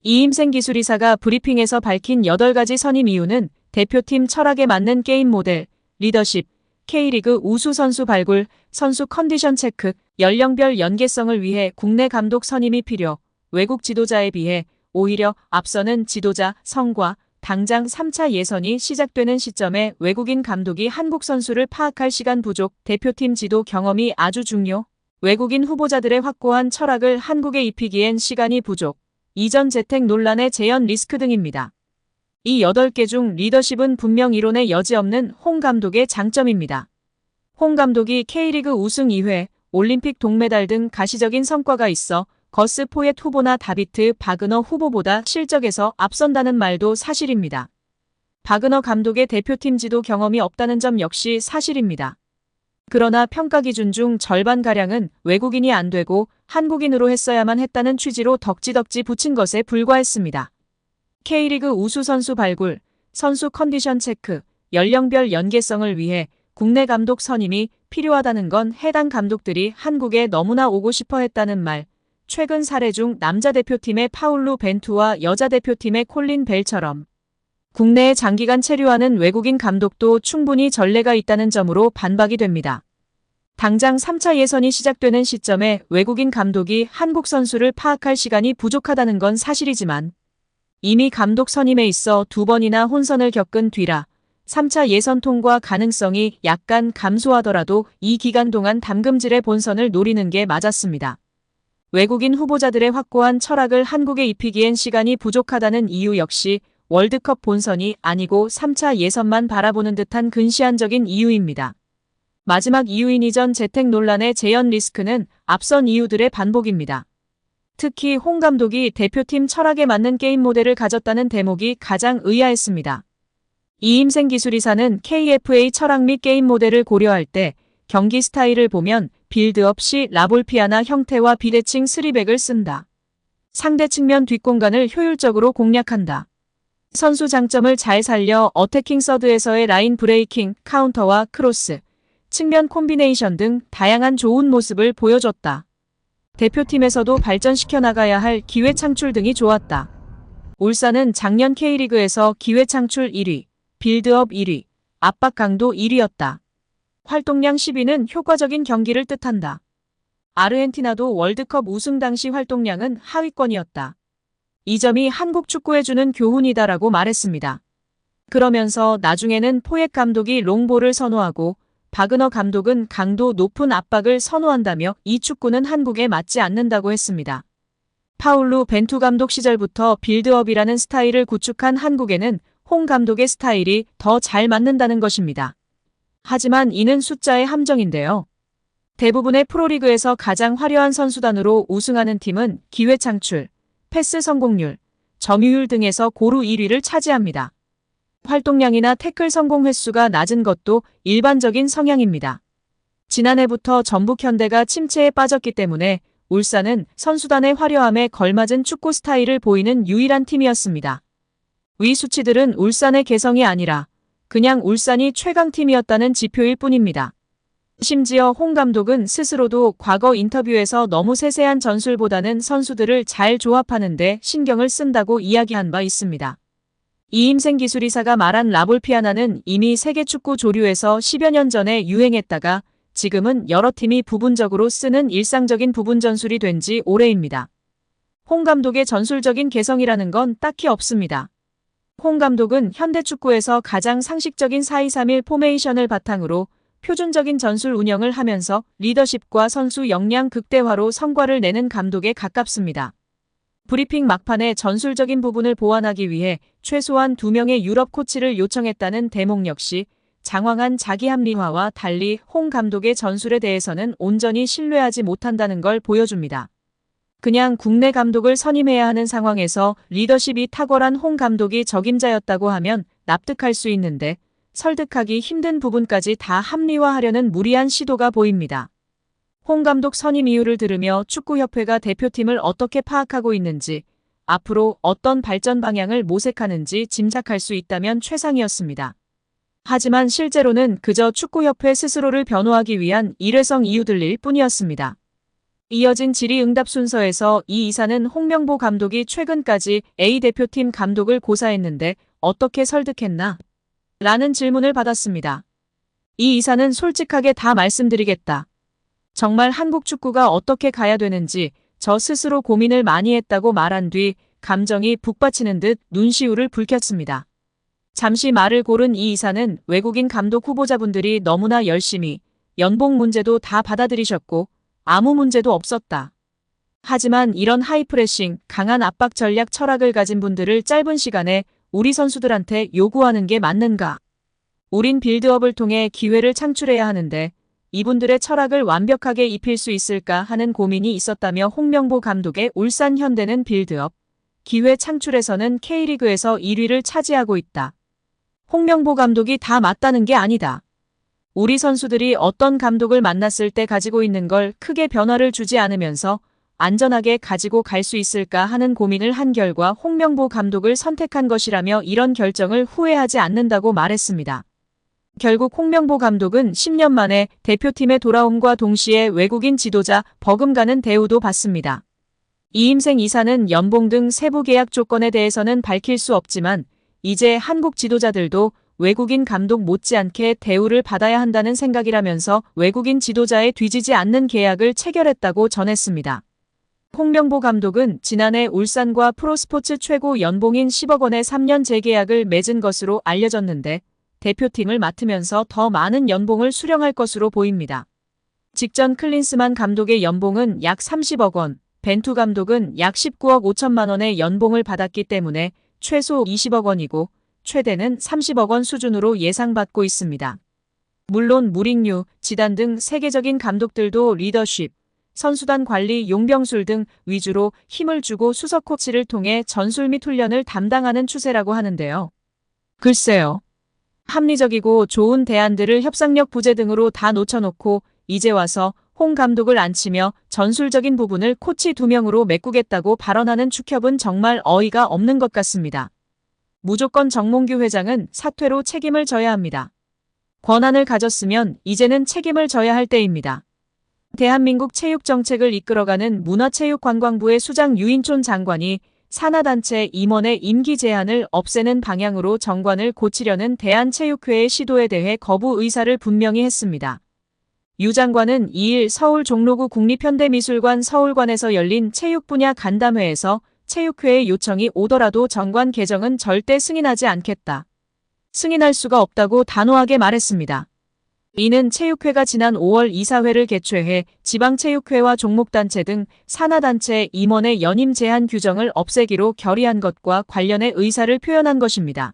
이임생 기술이사가 브리핑에서 밝힌 8가지 선임 이유는 대표팀 철학에 맞는 게임 모델, 리더십, K리그 우수 선수 발굴, 선수 컨디션 체크, 연령별 연계성을 위해 국내 감독 선임이 필요, 외국 지도자에 비해 오히려 앞서는 지도자, 성과, 당장 3차 예선이 시작되는 시점에 외국인 감독이 한국 선수를 파악할 시간 부족, 대표팀 지도 경험이 아주 중요, 외국인 후보자들의 확고한 철학을 한국에 입히기엔 시간이 부족, 이전 재택 논란의 재현 리스크 등입니다. 이 8개 중 리더십은 분명 이론의 여지 없는 홍 감독의 장점입니다. 홍 감독이 K리그 우승 2회, 올림픽 동메달 등 가시적인 성과가 있어 거스 포엣 후보나 다비트, 바그너 후보보다 실적에서 앞선다는 말도 사실입니다. 바그너 감독의 대표팀 지도 경험이 없다는 점 역시 사실입니다. 그러나 평가 기준 중 절반가량은 외국인이 안 되고 한국인으로 했어야만 했다는 취지로 덕지덕지 붙인 것에 불과했습니다. K리그 우수 선수 발굴, 선수 컨디션 체크, 연령별 연계성을 위해 국내 감독 선임이 필요하다는 건 해당 감독들이 한국에 너무나 오고 싶어 했다는 말, 최근 사례 중 남자 대표팀의 파울루 벤투와 여자 대표팀의 콜린 벨처럼 국내에 장기간 체류하는 외국인 감독도 충분히 전례가 있다는 점으로 반박이 됩니다. 당장 3차 예선이 시작되는 시점에 외국인 감독이 한국 선수를 파악할 시간이 부족하다는 건 사실이지만 이미 감독 선임에 있어 2번이나 혼선을 겪은 뒤라 3차 예선 통과 가능성이 약간 감소하더라도 이 기간 동안 담금질의 본선을 노리는 게 맞았습니다. 외국인 후보자들의 확고한 철학을 한국에 입히기엔 시간이 부족하다는 이유 역시 월드컵 본선이 아니고 3차 예선만 바라보는 듯한 근시안적인 이유입니다. 마지막 이유인 이전 재택 논란의 재현 리스크는 앞선 이유들의 반복입니다. 특히 홍 감독이 대표팀 철학에 맞는 게임 모델을 가졌다는 대목이 가장 의아했습니다. 이임생 기술이사는 KFA 철학 및 게임 모델을 고려할 때 경기 스타일을 보면 빌드업 시 라볼피아나 형태와 비대칭 3백을 쓴다. 상대 측면 뒷공간을 효율적으로 공략한다. 선수 장점을 잘 살려 어태킹 서드에서의 라인 브레이킹, 카운터와 크로스, 측면 콤비네이션 등 다양한 좋은 모습을 보여줬다. 대표팀에서도 발전시켜 나가야 할 기회 창출 등이 좋았다. 울산은 작년 K리그에서 기회 창출 1위, 빌드업 1위, 압박 강도 1위였다. 활동량 10위는 효과적인 경기를 뜻한다. 아르헨티나도 월드컵 우승 당시 활동량은 하위권이었다. 이 점이 한국 축구에 주는 교훈이다라고 말했습니다. 그러면서 나중에는 포엣 감독이 롱볼을 선호하고 바그너 감독은 강도 높은 압박을 선호한다며 이 축구는 한국에 맞지 않는다고 했습니다. 파울루 벤투 감독 시절부터 빌드업이라는 스타일을 구축한 한국에는 홍 감독의 스타일이 더 잘 맞는다는 것입니다. 하지만 이는 숫자의 함정인데요. 대부분의 프로리그에서 가장 화려한 선수단으로 우승하는 팀은 기회 창출, 패스 성공률, 점유율 등에서 고루 1위를 차지합니다. 활동량이나 태클 성공 횟수가 낮은 것도 일반적인 성향입니다. 지난해부터 전북 현대가 침체에 빠졌기 때문에 울산은 선수단의 화려함에 걸맞은 축구 스타일을 보이는 유일한 팀이었습니다. 위 수치들은 울산의 개성이 아니라 그냥 울산이 최강팀이었다는 지표일 뿐입니다. 심지어 홍 감독은 스스로도 과거 인터뷰에서 너무 세세한 전술보다는 선수들을 잘 조합하는 데 신경을 쓴다고 이야기한 바 있습니다. 이임생 기술이사가 말한 라볼피아나는 이미 세계 축구 조류에서 10여 년 전에 유행했다가 지금은 여러 팀이 부분적으로 쓰는 일상적인 부분 전술이 된 지 오래입니다. 홍 감독의 전술적인 개성이라는 건 딱히 없습니다. 홍 감독은 현대 축구에서 가장 상식적인 4-2-3-1 포메이션을 바탕으로 표준적인 전술 운영을 하면서 리더십과 선수 역량 극대화로 성과를 내는 감독에 가깝습니다. 브리핑 막판에 전술적인 부분을 보완하기 위해 최소한 2명의 유럽 코치를 요청했다는 대목 역시 장황한 자기 합리화와 달리 홍 감독의 전술에 대해서는 온전히 신뢰하지 못한다는 걸 보여줍니다. 그냥 국내 감독을 선임해야 하는 상황에서 리더십이 탁월한 홍 감독이 적임자였다고 하면 납득할 수 있는데 설득하기 힘든 부분까지 다 합리화하려는 무리한 시도가 보입니다. 홍 감독 선임 이유를 들으며 축구협회가 대표팀을 어떻게 파악하고 있는지, 앞으로 어떤 발전 방향을 모색하는지 짐작할 수 있다면 최상이었습니다. 하지만 실제로는 그저 축구협회 스스로를 변호하기 위한 일회성 이유들일 뿐이었습니다. 이어진 질의응답 순서에서 이 이사는 홍명보 감독이 최근까지 A 대표팀 감독을 고사했는데 어떻게 설득했나? 라는 질문을 받았습니다. 이 이사는 솔직하게 다 말씀드리겠다. 정말 한국 축구가 어떻게 가야 되는지 저 스스로 고민을 많이 했다고 말한 뒤 감정이 북받치는 듯 눈시울을 붉혔습니다. 잠시 말을 고른 이 이사는 외국인 감독 후보자분들이 너무나 열심히 연봉 문제도 다 받아들이셨고 아무 문제도 없었다. 하지만 이런 하이프레싱, 강한 압박 전략 철학을 가진 분들을 짧은 시간에 우리 선수들한테 요구하는 게 맞는가? 우린 빌드업을 통해 기회를 창출해야 하는데 이분들의 철학을 완벽하게 입힐 수 있을까 하는 고민이 있었다며 홍명보 감독의 울산 현대는 빌드업, 기회 창출에서는 K리그에서 1위를 차지하고 있다. 홍명보 감독이 다 맞다는 게 아니다. 우리 선수들이 어떤 감독을 만났을 때 가지고 있는 걸 크게 변화를 주지 않으면서 안전하게 가지고 갈 수 있을까 하는 고민을 한 결과 홍명보 감독을 선택한 것이라며 이런 결정을 후회하지 않는다고 말했습니다. 결국 홍명보 감독은 10년 만에 대표팀에 돌아옴과 동시에 외국인 지도자 버금가는 대우도 받습니다. 이임생 이사는 연봉 등 세부 계약 조건에 대해서는 밝힐 수 없지만 이제 한국 지도자들도 외국인 감독 못지않게 대우를 받아야 한다는 생각이라면서 외국인 지도자에 뒤지지 않는 계약을 체결했다고 전했습니다. 홍명보 감독은 지난해 울산과 프로스포츠 최고 연봉인 10억 원의 3년 재계약을 맺은 것으로 알려졌는데 대표팀을 맡으면서 더 많은 연봉을 수령할 것으로 보입니다. 직전 클린스만 감독의 연봉은 약 30억 원, 벤투 감독은 약 19억 5천만 원의 연봉을 받았기 때문에 최소 20억 원이고 최대는 30억 원 수준으로 예상받고 있습니다. 물론 무링뉴, 지단 등 세계적인 감독들도 리더십, 선수단 관리, 용병술 등 위주로 힘을 주고 수석 코치를 통해 전술 및 훈련을 담당하는 추세라고 하는데요. 글쎄요. 합리적이고 좋은 대안들을 협상력 부재 등으로 다 놓쳐놓고 이제 와서 홍 감독을 앉히며 전술적인 부분을 코치 2명으로 메꾸겠다고 발언하는 축협은 정말 어이가 없는 것 같습니다. 무조건 정몽규 회장은 사퇴로 책임을 져야 합니다. 권한을 가졌으면 이제는 책임을 져야 할 때입니다. 대한민국 체육정책을 이끌어가는 문화체육관광부의 수장 유인촌 장관이 산하단체 임원의 임기 제한을 없애는 방향으로 정관을 고치려는 대한체육회의 시도에 대해 거부 의사를 분명히 했습니다. 유 장관은 2일 서울 종로구 국립현대미술관 서울관에서 열린 체육 분야 간담회에서 체육회의 요청이 오더라도 정관 개정은 절대 승인하지 않겠다. 승인할 수가 없다고 단호하게 말했습니다. 이는 체육회가 지난 5월 이사회를 개최해 지방체육회와 종목단체 등 산하단체 임원의 연임 제한 규정을 없애기로 결의한 것과 관련해 의사를 표현한 것입니다.